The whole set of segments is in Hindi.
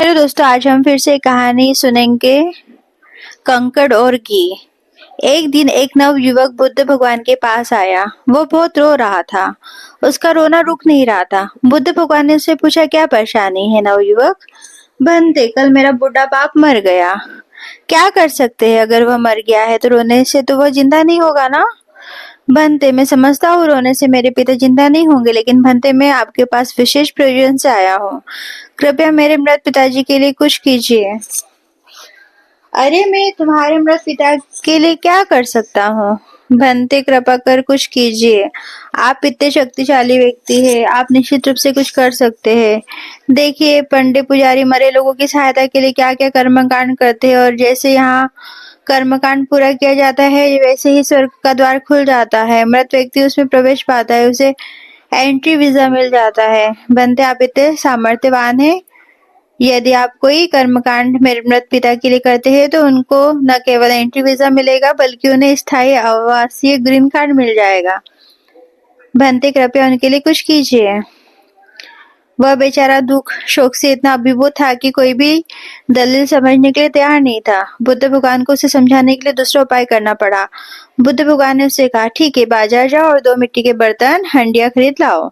हेलो दोस्तों, आज हम फिर से कहानी सुनेंगे कंकड़ और घी। एक दिन एक नवयुवक बुद्ध भगवान के पास आया। वो बहुत रो रहा था। उसका रोना रुक नहीं रहा था। बुद्ध भगवान ने उससे पूछा, क्या परेशानी है नवयुवक? बनते, कल मेरा बूढ़ा बाप मर गया। क्या कर सकते हैं? अगर वह मर गया है तो रोने से तो वह जिंदा नहीं होगा ना। भंते, मैं समझता हूँ रोने से मेरे पिता जिंदा नहीं होंगे, लेकिन भंते मैं आपके पास विशेष प्रयोजन से आया हूँ। कृपया मेरे मृत पिताजी के लिए कुछ कीजिए। अरे, मैं तुम्हारे मृत पिता के लिए क्या कर सकता हूँ? भंते, कृपा कर कुछ कीजिए। आप इतने शक्तिशाली व्यक्ति हैं, आप निश्चित रूप से कुछ कर सकते हैं। देखिए, पंडित पुजारी मरे लोगों की सहायता के लिए क्या क्या कर्मकांड करते हैं, और जैसे यहाँ कर्मकांड पूरा किया जाता है वैसे ही स्वर्ग का द्वार खुल जाता है। मृत व्यक्ति उसमें प्रवेश पाता है, उसे एंट्री वीजा मिल जाता है। बनते, आप इतने सामर्थ्यवान हैं। यदि आप कोई कर्मकांड मेरे मृत पिता के लिए करते हैं तो उनको न केवल एंट्री वीजा मिलेगा बल्कि उन्हें स्थायी आवासीय ग्रीन कार्ड मिल जाएगा। बनते, कृपया उनके लिए कुछ कीजिए। वह बेचारा दुख शोक से इतना अभिभूत था कि कोई भी दलील समझने के लिए तैयार नहीं था। बुद्ध भगवान को उसे समझाने के लिए दूसरा उपाय करना पड़ा। बुद्ध भगवान ने उससे कहा, ठीक है, बाजार जाओ और 2 मिट्टी के बर्तन हंडिया खरीद लाओ।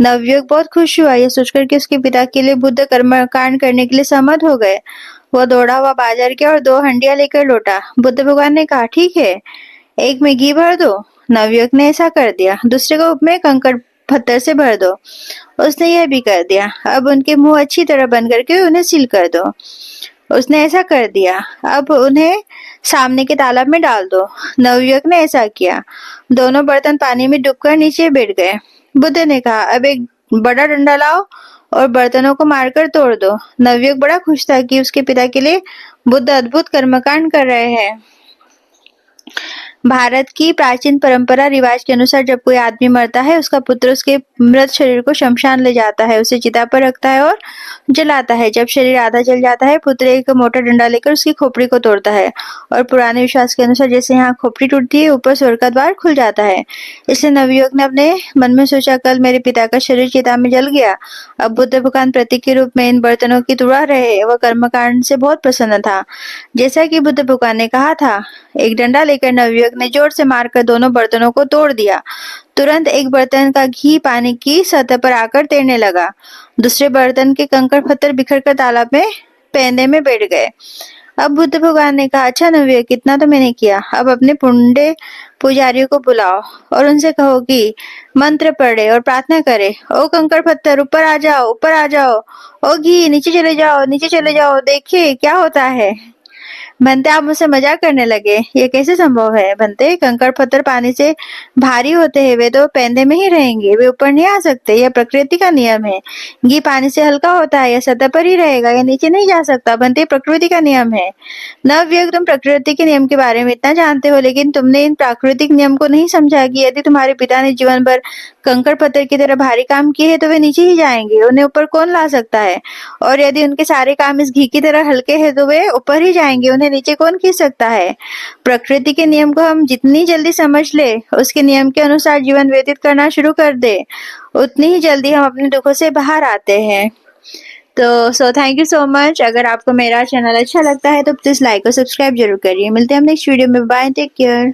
नवयुवक बहुत खुश हुआ यह सोचकर कि उसके पिता के लिए बुद्ध कर्मकांड करने के लिए सहमत हो गए। वह दौड़ा हुआ बाजार गया और 2 हंडिया लेकर लौटा। बुद्ध भगवान ने कहा, ठीक है, एक में घी भर दो। नवयुवक ने ऐसा कर दिया। दूसरे कप में कंकड़ पत्थर से भर दो। उसने यह भी कर दिया। अब उनके मुंह अच्छी तरह बंद करके उन्हें सील कर दो। उसने ऐसा कर दिया। अब उन्हें सामने के तालाब में डाल दो। नवयुवक ने ऐसा किया। दोनों बर्तन पानी में डूबकर नीचे बैठ गए। बुद्ध ने कहा, अब एक बड़ा डंडा लाओ और बर्तनों को मारकर तोड़ दो। नवयुवक बड़ा खुश था कि उसके पिता के लिए बुद्ध अद्भुत कर्मकांड कर रहे हैं। भारत की प्राचीन परंपरा रिवाज के अनुसार जब कोई आदमी मरता है, उसका पुत्र उसके मृत शरीर को शमशान ले जाता है, उसे चिता पर रखता है और जलाता है। जब शरीर आधा जल जाता है, पुत्र एक मोटा डंडा लेकर उसकी खोपड़ी को तोड़ता है और पुराने विश्वास के अनुसार जैसे यहाँ खोपड़ी टूटती है, ऊपर स्वर्ग का द्वार खुल जाता है। इसलिए नवयुवक ने अपने मन में सोचा, कल मेरे पिता का शरीर चिता में जल गया, अब बुद्ध भगवान प्रतीक के रूप में इन बर्तनों की तुड़ा रहे। वह कर्मकांड से बहुत प्रसन्न था, जैसा कि बुद्ध भगवान ने कहा था। एक डंडा लेकर नवयुवक ने जोर से मारकर दोनों बर्तनों को तोड़ दिया। तुरंत एक बर्तन का घी पानी की सतह पर आकर तैरने लगा। दूसरे बर्तन के कंकड़ पत्थर बिखरकर तालाब में पैंदे में बैठ गए। अब बुद्ध भगवान ने कहा, अच्छा नवयुवक, इतना तो मैंने किया। अब अपने पुंडे पुजारियों को बुलाओ और उनसे कहो कि मंत्र पढ़े और प्रार्थना करे। ओ कंकड़ पत्थर, ऊपर आ जाओ, ऊपर आ जाओ। ओ घी, नीचे चले जाओ, नीचे चले जाओ। देखिए क्या होता है। बनते, आप मुझसे मजाक करने लगे। ये कैसे संभव है? बनते, कंकड़ पत्थर पानी से भारी होते हैं, वे तो पैंदे में ही रहेंगे, वे ऊपर नहीं आ सकते। यह प्रकृति का नियम है। घी पानी से हल्का होता है, यह सतह पर ही रहेगा, यह नीचे नहीं जा सकता। बनते, प्रकृति का नियम है। नवयुवक, तुम प्रकृति के नियम के बारे में इतना जानते हो, लेकिन तुमने इन प्राकृतिक नियम को नहीं समझा कि यदि तुम्हारे पिता ने जीवन भर कंकड़ पत्थर की तरह भारी काम किए हैं तो वे नीचे ही जाएंगे, उन्हें ऊपर कौन ला सकता है? और यदि उनके सारे काम इस घी की तरह हल्के हैं तो वे ऊपर ही जाएंगे, उन्हें नीचे कौन खींच सकता है? प्रकृति के नियम को हम जितनी जल्दी समझ ले, उसके नियम के अनुसार जीवन व्यतीत करना शुरू कर दे, उतनी ही जल्दी हम अपने दुखों से बाहर आते हैं। तो थैंक यू सो मच। अगर आपको मेरा चैनल अच्छा लगता है तो प्लीज लाइक और सब्सक्राइब जरूर करिए। मिलते हैं हम नेक्स्ट वीडियो में। Bye, take care.